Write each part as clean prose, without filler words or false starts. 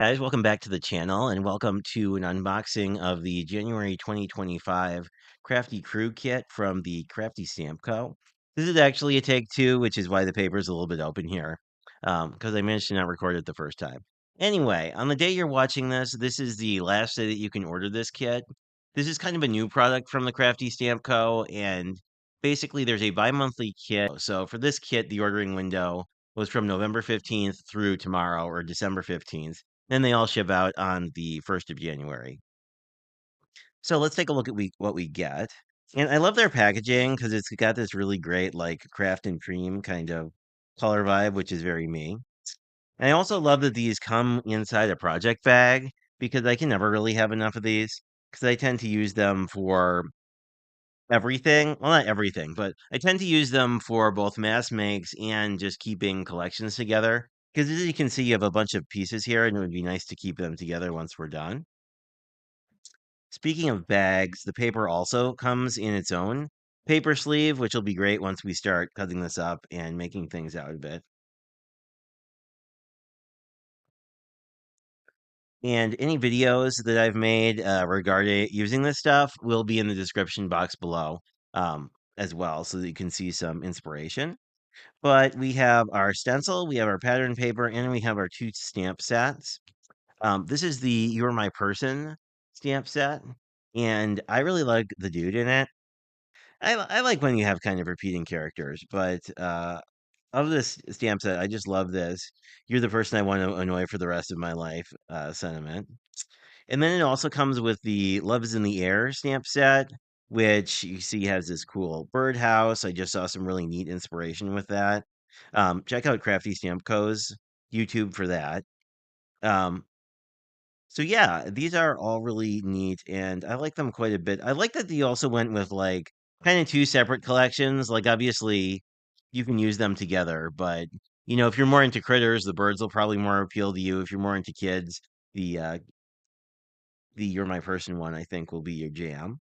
Guys, welcome back to the channel and welcome to an unboxing of the January 2025 Crafty Crew Kit from the Crafty Stamp Co. This is actually a take two, which is why the paper is a little bit open here, because I managed to not record it the first time. Anyway, on the day you're watching this, this is the last day that you can order this kit. This is kind of a new product from the Crafty Stamp Co. And basically there's a bi-monthly kit. So for this kit, the ordering window was from November 15th through tomorrow or December 15th. Then they all ship out on the 1st of January. So let's take a look at what we get. And I love their packaging because it's got this really great, like, craft and cream kind of color vibe, which is very me. And I also love that these come inside a project bag because I can never really have enough of these because I tend to use them for everything. Well, not everything, but I tend to use them for both mass makes and just keeping collections together. Because as you can see, you have a bunch of pieces here, and it would be nice to keep them together once we're done. Speaking of bags, the paper also comes in its own paper sleeve, which will be great once we start cutting this up and making things out a bit. And any videos that I've made regarding using this stuff will be in the description box below as well, so that you can see some inspiration. But we have our stencil, we have our pattern paper, and we have our two stamp sets. This is the You're My Person stamp set, and I really like the dude in it. I like when you have kind of repeating characters, but of this stamp set, I just love this. You're the person I want to annoy for the rest of my life sentiment. And then it also comes with the Love is in the Air stamp set, which you see has this cool birdhouse. I just saw some really neat inspiration with that. Check out Crafty Stamp Co.'s YouTube for that. Um, so yeah, these are all really neat, and I like them quite a bit. I like that they also went with like kind of two separate collections. Like obviously, you can use them together, but if you're more into critters, the birds will probably more appeal to you. If you're more into kids, the You're My Person one, I think, will be your jam.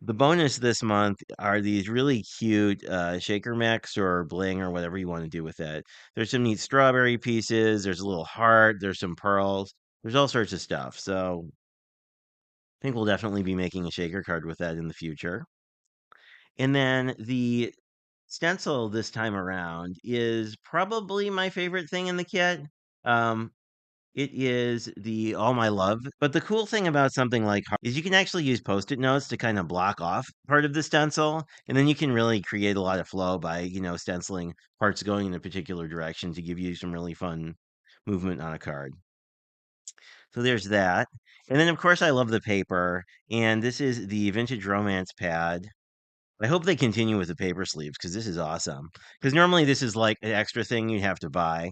The bonus this month are these really cute shaker mix or bling or whatever you want to do with it. There's some neat strawberry pieces. There's a little heart. There's some pearls. There's all sorts of stuff. So I think we'll definitely be making a shaker card with that in the future. And then the stencil this time around is probably my favorite thing in the kit. Um, It is the All My Love. But the cool thing about something like is you can actually use Post-it notes to kind of block off part of the stencil, and then you can really create a lot of flow by, stenciling parts going in a particular direction to give you some really fun movement on a card. So there's that. And then of course I love the paper, and this is the Vintage Romance pad. I hope they continue with the paper sleeves because this is awesome. Because normally this is like an extra thing you have to buy.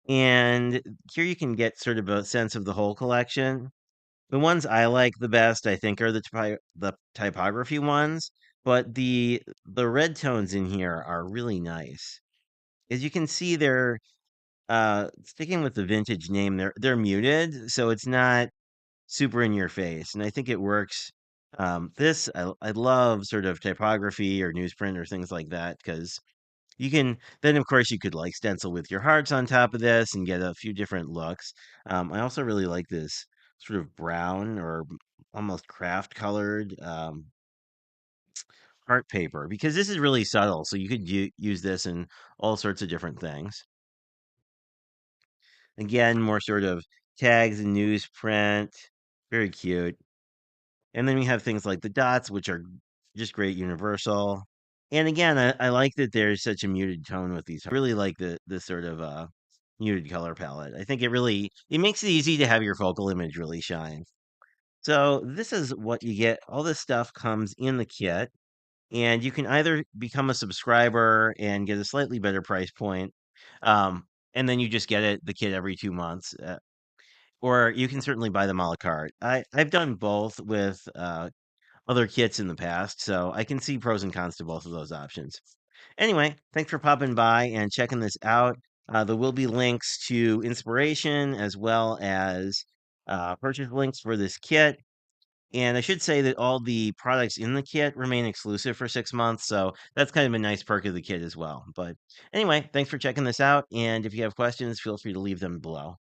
And here you can get sort of a sense of the whole collection. The ones I like the best, I think, are the typography ones, but the red tones in here are really nice. As you can see, they're sticking with the vintage name. They're muted, so it's not super in your face, and I think it works. I love sort of typography or newsprint or things like that because you can then, of course, you could like stencil with your hearts on top of this and get a few different looks. I also really like this sort of brown or almost craft colored art paper because this is really subtle. So you could use this in all sorts of different things. Again, more sort of tags and newsprint. Very cute. And then we have things like the dots, which are just great universal. And again, I like that there's such a muted tone with these. I really like the sort of muted color palette. I think it makes it easy to have your focal image really shine. So this is what you get. All this stuff comes in the kit, and you can either become a subscriber and get a slightly better price point, um, and then you just get the kit every 2 months, or you can certainly buy them a la carte. I've done both with other kits in the past, so I can see pros and cons to both of those options. Anyway, thanks for popping by and checking this out. There will be links to inspiration as well as purchase links for this kit. And I should say that all the products in the kit remain exclusive for 6 months, so that's kind of a nice perk of the kit as well. But anyway, thanks for checking this out, and if you have questions, feel free to leave them below.